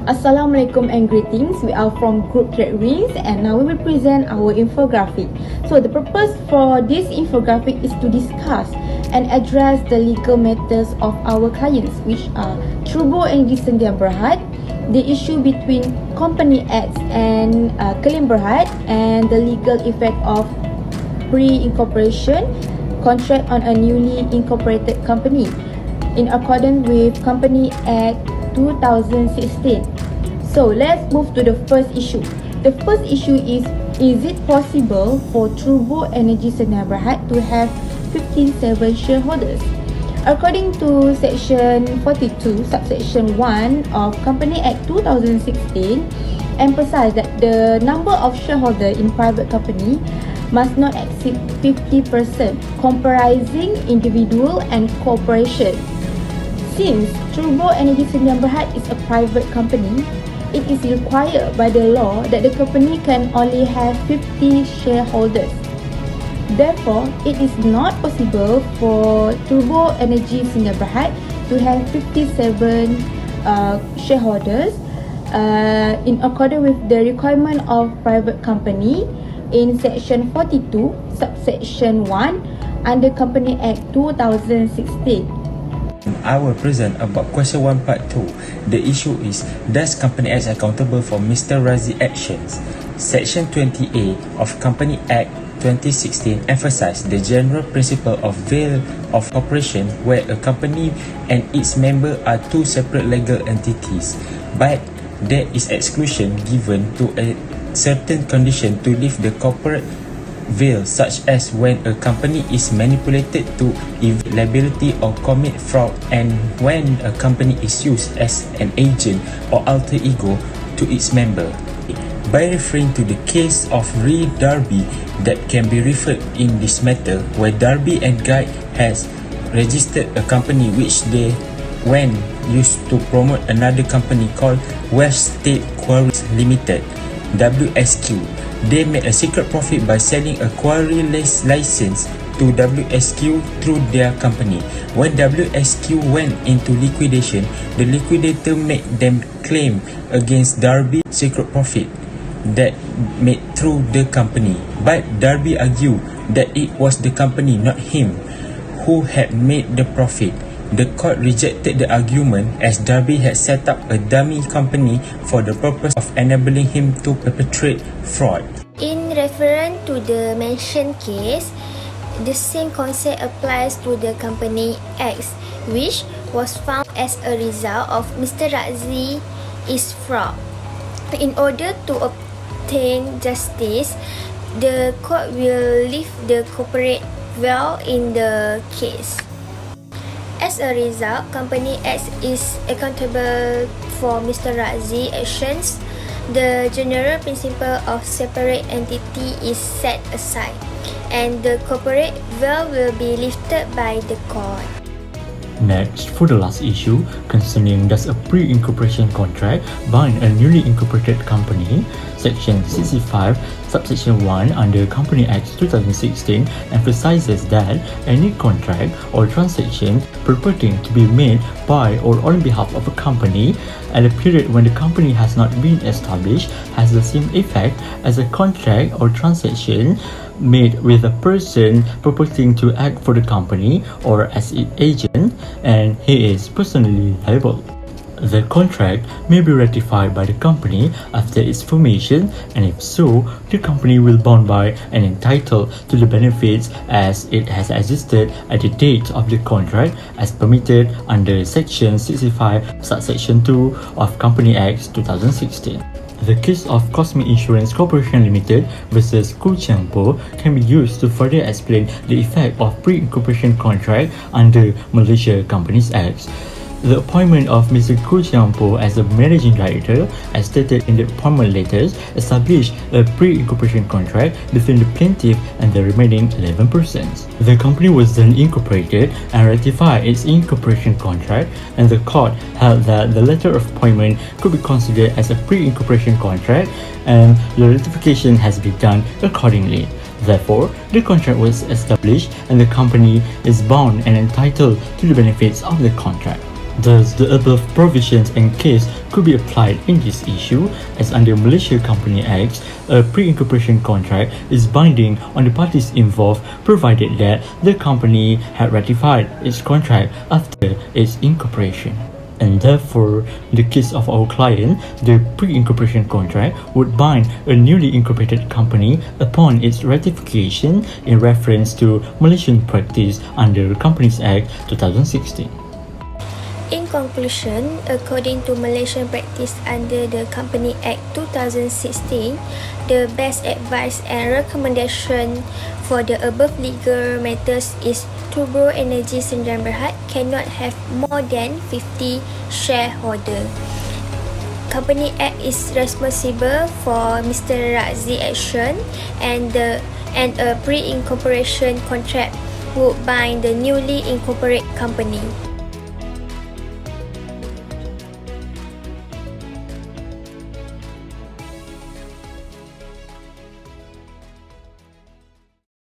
Assalamualaikum and greetings. We are from Group TradeWinds and now we will present our infographic. So the purpose for this infographic is to discuss and address the legal matters of our clients, which are Trubo Energy Sdn Bhd, the issue between Company Acts and Klaim Berhad, and the legal effect of pre-incorporation contract on a newly incorporated company in accordance with Company Act 2016. So let's move to the first issue. The first issue is it possible for Trubo Energy Sdn Bhd to have 15.7 shareholders? According to Section 42, Subsection 1 of Company Act 2016, emphasize that the number of shareholders in private company must not exceed 50%, comprising individual and corporation. Since Trubo Energy Sdn Bhd is a private company, it is required by the law that the company can only have 50 shareholders. Therefore, it is not possible for Trubo Energy Sdn Bhd to have 57 shareholders in accordance with the requirement of private company in Section 42, Subsection 1 under Company Act 2016. I will present about question 1 part 2. The issue is, does Company Act accountable for Mr. Razi actions? Section 20A of Company Act 2016 emphasized the general principle of veil of corporation where a company and its member are two separate legal entities, but there is exclusion given to a certain condition to lift the corporate veil, such as when a company is manipulated to evade liability or commit fraud, and when a company is used as an agent or alter ego to its member. By referring to the case of Re Darby that can be referred in this matter, where Darby and Guy has registered a company which they when used to promote another company called West State Quarries Limited, WSQ. They made a secret profit by selling a quarry license to WSQ through their company. When WSQ went into liquidation, the liquidator made them claim against Darby secret profit that made through the company. But Darby argued that it was the company, not him, who had made the profit. The court rejected the argument as Darby had set up a dummy company for the purpose of enabling him to perpetrate fraud. In reference to the mentioned case, the same concept applies to the Company X, which was found as a result of Mr. Razi's fraud. In order to obtain justice, the court will lift the corporate veil in the case. As a result, Company X is accountable for Mr. Razi's actions. The general principle of separate entity is set aside, and the corporate veil will be lifted by the court. Next, for the last issue concerning does a pre-incorporation contract bind a newly incorporated company, Section 65, Subsection 1 under Company Act 2016 emphasizes that any contract or transaction purporting to be made by or on behalf of a company at a period when the company has not been established has the same effect as a contract or transaction made with a person purporting to act for the company or as its agent, and he is personally liable. The contract may be ratified by the company after its formation, and if so, the company will bound by and entitled to the benefits as it has existed at the date of the contract as permitted under Section 65, Subsection 2 of Company Act 2016. The case of Cosmic Insurance Corporation Limited versus Khoo Chiang Po can be used to further explain the effect of pre-incorporation contract under Malaysia Companies Act. The appointment of Mr. Khoo Chiang Po as the Managing Director, as stated in the appointment letters, established a pre-incorporation contract between the plaintiff and the remaining 11%. The company was then incorporated and ratified its incorporation contract, and the court held that the letter of appointment could be considered as a pre-incorporation contract, and the ratification has been done accordingly. Therefore, the contract was established and the company is bound and entitled to the benefits of the contract. Thus, the above provisions and case could be applied in this issue, as under Malaysia Company Act, a pre-incorporation contract is binding on the parties involved provided that the company had ratified its contract after its incorporation. And therefore, in the case of our client, the pre-incorporation contract would bind a newly incorporated company upon its ratification in reference to Malaysian practice under Companies Act 2016. In conclusion, according to Malaysian practice under the Company Act 2016, the best advice and recommendation for the above legal matters is Turbo Energy Sdn Bhd cannot have more than 50 shareholder. Company Act is responsible for Mr. Razzie action and a pre-incorporation contract would bind the newly incorporated company.